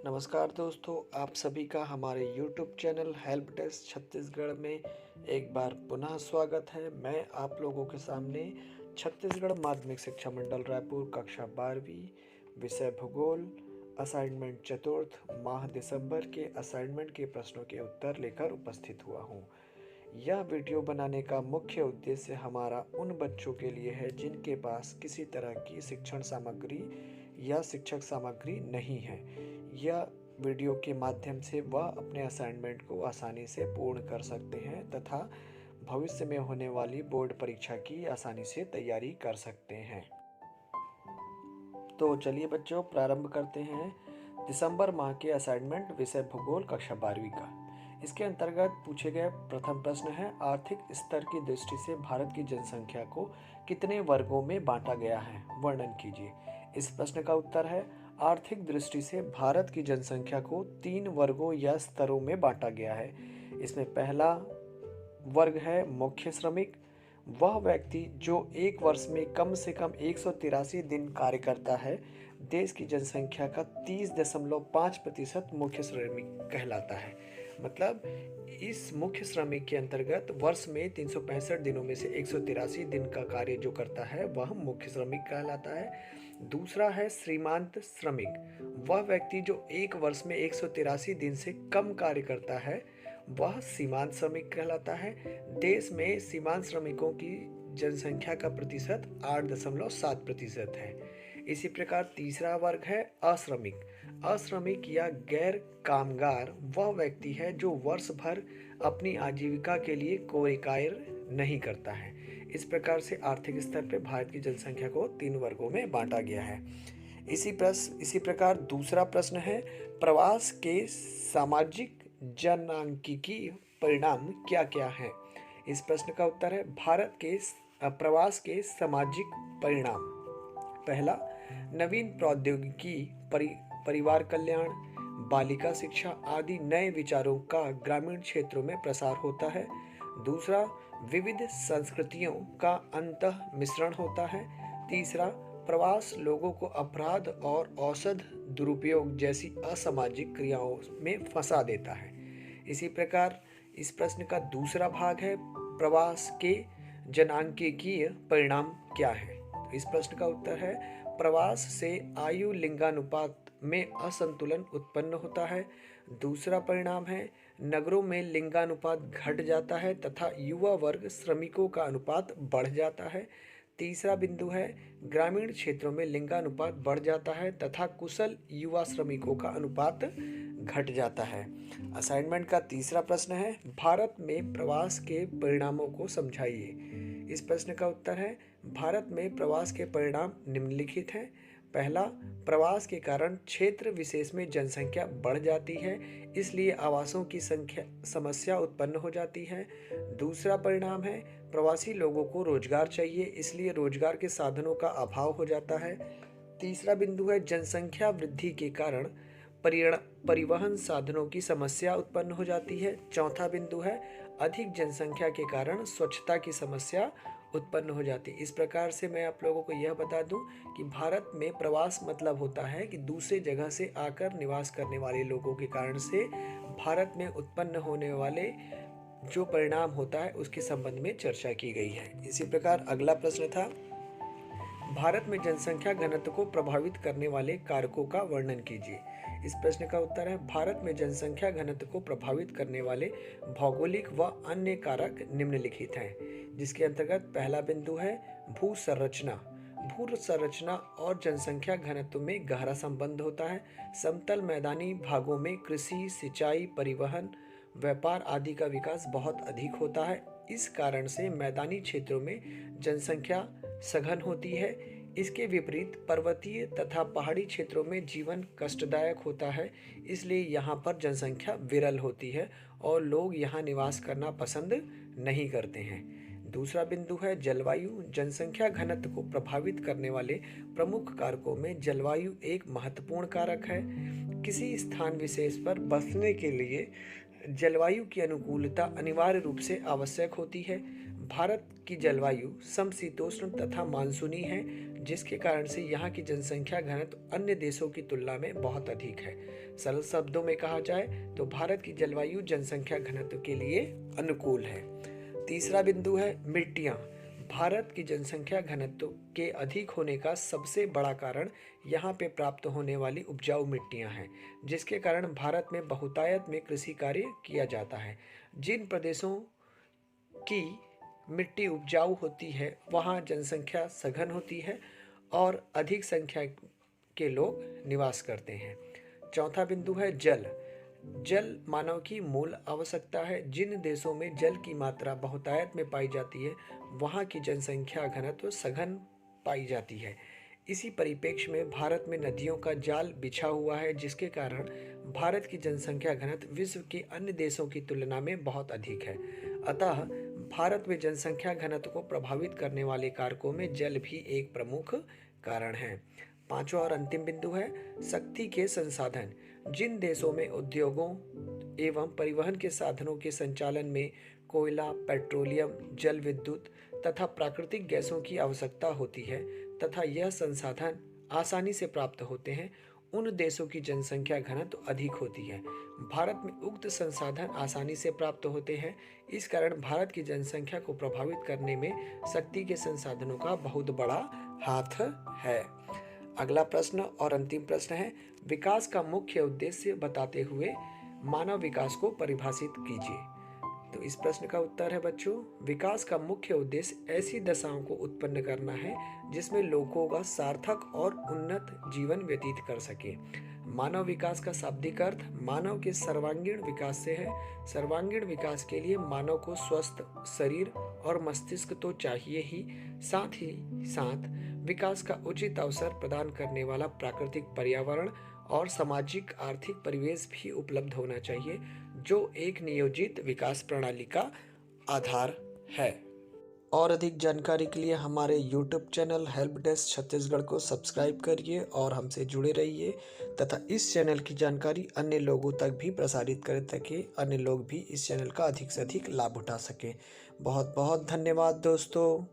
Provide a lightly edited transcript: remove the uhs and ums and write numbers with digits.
नमस्कार दोस्तों, आप सभी का हमारे YouTube channel help desk Chhattisgarh में एक बार पुनः स्वागत है। मैं आप लोगों के सामने छत्तीसगढ़ माध्यमिक शिक्षा मंडल रायपुर कक्षा 12वीं विषय भूगोल असाइनमेंट चतुर्थ माह दिसंबर के असाइनमेंट के प्रश्नों के उत्तर लेकर उपस्थित हुआ हूँ। यह वीडियो बनाने का मुख्य उद्देश्य हमारा उन बच्चों के लिए है जिनके पास किसी तरह की शिक्षण सामग्री या शिक्षक सामग्री नहीं है। यह वीडियो के माध्यम से वह अपने असाइनमेंट को आसानी से पूर्ण कर सकते हैं तथा भविष्य में होने वाली बोर्ड परीक्षा की आसानी से तैयारी कर सकते हैं। तो चलिए बच्चों, प्रारंभ करते हैं दिसंबर माह के असाइनमेंट विषय भूगोल कक्षा 12वीं का। इसके अंतर्गत पूछे गए प्रथम प्रश्न है, आर्थिक स्तर की दृष्टि से भारत की जनसंख्या को कितने वर्गों में बांटा गया है, वर्णन कीजिए। इस प्रश्न का उत्तर है, आर्थिक दृष्टि से भारत की जनसंख्या को 3 वर्गों या स्तरों में बांटा गया है। इसमें पहला वर्ग है मुख्य श्रमिक। वह व्यक्ति जो एक वर्ष में कम से कम 183 दिन कार्य करता है। देश की जनसंख्या का 30.5% मुख्य श्रमिक कहलाता है। मतलब इस मुख्य श्रमिक के अंतर्गत वर्ष में 365 दिनों में से 183 दिन का कार्य जो करता है वह मुख्य श्रमिक कहलाता है। दूसरा है सीमांत श्रमिक। वह व्यक्ति जो एक वर्ष में 183 दिन से कम कार्य करता है वह सीमांत श्रमिक कहलाता है। देश में सीमांत श्रमिकों की जनसंख्या का प्रतिशत 8.7% है। इसी प्रकार तीसरा वर्ग है अश्रमिक। अश्रमिक या गैर कामगार वह व्यक्ति है जो वर्ष भर अपनी आजीविका के लिए कोई कार्य नहीं करता है। इस प्रकार से आर्थिक स्तर पर भारत की जनसंख्या को 3 वर्गों में बांटा गया है। इसी प्रकार दूसरा प्रश्न है, प्रवास के सामाजिक जनांकीय परिणाम क्या क्या है। इस प्रश्न का उत्तर है, भारत के प्रवास के सामाजिक परिणाम। पहला, नवीन प्रौद्योगिकी, परिवार कल्याण, बालिका शिक्षा आदि नए विचारों का ग्रामीण क्षेत्रों में प्रसार होता है। दूसरा, विविध संस्कृतियों का अंतः मिश्रण होता है। तीसरा, प्रवास लोगों को अपराध और औषध दुरुपयोग जैसी असामाजिक क्रियाओं में फंसा देता है। इसी प्रकार इस प्रश्न का दूसरा भाग है, प्रवास के जनांकीय परिणाम क्या है। तो इस प्रश्न का उत्तर है, प्रवास से आयु लिंगानुपात में असंतुलन उत्पन्न होता है। दूसरा परिणाम है, नगरों में लिंगानुपात घट जाता है तथा युवा वर्ग श्रमिकों का अनुपात बढ़ जाता है। तीसरा बिंदु है, ग्रामीण क्षेत्रों में लिंगानुपात बढ़ जाता है तथा कुशल युवा श्रमिकों का अनुपात घट जाता है। असाइनमेंट का तीसरा प्रश्न है, भारत में प्रवास के परिणामों को समझाइए। इस प्रश्न का उत्तर है, भारत में प्रवास के परिणाम निम्नलिखित हैं। पहला, प्रवास के कारण क्षेत्र विशेष में जनसंख्या बढ़ जाती है, इसलिए आवासों की समस्या उत्पन्न हो जाती है। दूसरा परिणाम है, प्रवासी लोगों को रोजगार चाहिए, इसलिए रोजगार के साधनों का अभाव हो जाता है। तीसरा बिंदु है, जनसंख्या वृद्धि के कारण परिवहन साधनों की समस्या उत्पन्न हो जाती है। चौथा बिंदु है, अधिक जनसंख्या के कारण स्वच्छता की समस्या उत्पन्न हो जाती है। इस प्रकार से मैं आप लोगों को यह बता दूं कि भारत में प्रवास मतलब होता है कि दूसरे जगह से आकर निवास करने वाले लोगों के कारण से भारत में उत्पन्न होने वाले जो परिणाम होता है उसके संबंध में चर्चा की गई है। इसी प्रकार अगला प्रश्न था, भारत में जनसंख्या घनत्व को प्रभावित करने वाले कारकों का वर्णन कीजिए। इस प्रश्न का उत्तर है, भारत में जनसंख्या घनत्व को प्रभावित करने वाले भौगोलिक व अन्य कारक निम्नलिखित हैं, जिसके अंतर्गत पहला बिंदु है भू संरचना। भू संरचना और जनसंख्या घनत्व में गहरा संबंध होता है। समतल मैदानी भागों में कृषि, सिंचाई, परिवहन, व्यापार आदि का विकास बहुत अधिक होता है। इस कारण से मैदानी क्षेत्रों में जनसंख्या सघन होती है। इसके विपरीत पर्वतीय तथा पहाड़ी क्षेत्रों में जीवन कष्टदायक होता है, इसलिए यहाँ पर जनसंख्या विरल होती है और लोग यहाँ निवास करना पसंद नहीं करते हैं। दूसरा बिंदु है जलवायु। जनसंख्या घनत्व को प्रभावित करने वाले प्रमुख कारकों में जलवायु एक महत्वपूर्ण कारक है। किसी स्थान विशेष पर बसने के लिए जलवायु की अनुकूलता अनिवार्य रूप से आवश्यक होती है। भारत की जलवायु समशीतोष्ण तथा मानसूनी है, जिसके कारण से यहाँ की जनसंख्या घनत्व अन्य देशों की तुलना में बहुत अधिक है। सरल शब्दों में कहा जाए तो भारत की जलवायु जनसंख्या घनत्व के लिए अनुकूल है। तीसरा बिंदु है मिट्टियाँ। भारत की जनसंख्या घनत्व के अधिक होने का सबसे बड़ा कारण यहाँ पे प्राप्त होने वाली उपजाऊ मिट्टियाँ हैं, जिसके कारण भारत में बहुतायत में कृषि कार्य किया जाता है। जिन प्रदेशों की मिट्टी उपजाऊ होती है वहाँ जनसंख्या सघन होती है और अधिक संख्या के लोग निवास करते हैं। चौथा बिंदु है जल। जल मानव की मूल आवश्यकता है। जिन देशों में जल की मात्रा बहुतायत में पाई जाती है वहाँ की जनसंख्या घनत्व सघन पाई जाती है। इसी परिप्रेक्ष्य में भारत में नदियों का जाल बिछा हुआ है, जिसके कारण भारत की जनसंख्या घनत्व विश्व के अन्य देशों की तुलना में बहुत अधिक है। अतः भारत में जनसंख्या घनत्व को प्रभावित करने वाले कारकों में जल भी एक प्रमुख कारण है। पांचवा और अंतिम बिंदु है शक्ति के संसाधन। जिन देशों में उद्योगों एवं परिवहन के साधनों के संचालन में कोयला, पेट्रोलियम, जल विद्युत तथा प्राकृतिक गैसों की आवश्यकता होती है तथा यह संसाधन आसानी से प्राप्त होते हैं, उन देशों की जनसंख्या घनत्व अधिक होती है। भारत में उक्त संसाधन आसानी से प्राप्त होते हैं, इस कारण भारत की जनसंख्या को प्रभावित करने में शक्ति के संसाधनों का बहुत बड़ा हाथ है। अगला प्रश्न और अंतिम प्रश्न है, विकास का मुख्य उद्देश्य बताते हुए मानव विकास को परिभाषित कीजिए। तो इस प्रश्न का उत्तर है बच्चों, विकास का मुख्य उद्देश्य ऐसी दशाओं को उत्पन्न करना है जिसमें लोगों का सार्थक और उन्नत जीवन व्यतीत कर सके। मानव विकास का शाब्दिक अर्थ मानव के सर्वांगीण विकास से है। सर्वांगीण विकास के लिए मानव को स्वस्थ शरीर और मस्तिष्क तो चाहिए ही साथ विकास का उचित अवसर प्रदान करने वाला प्राकृतिक पर्यावरण और सामाजिक आर्थिक परिवेश भी उपलब्ध होना चाहिए, जो एक नियोजित विकास प्रणाली का आधार है। और अधिक जानकारी के लिए हमारे YouTube channel help desk Chhattisgarh को सब्सक्राइब करिए और हमसे जुड़े रहिए तथा इस चैनल की जानकारी अन्य लोगों तक भी प्रसारित करें ताकि अन्य लोग भी इस चैनल का अधिक से अधिक लाभ उठा सकें। बहुत बहुत धन्यवाद दोस्तों।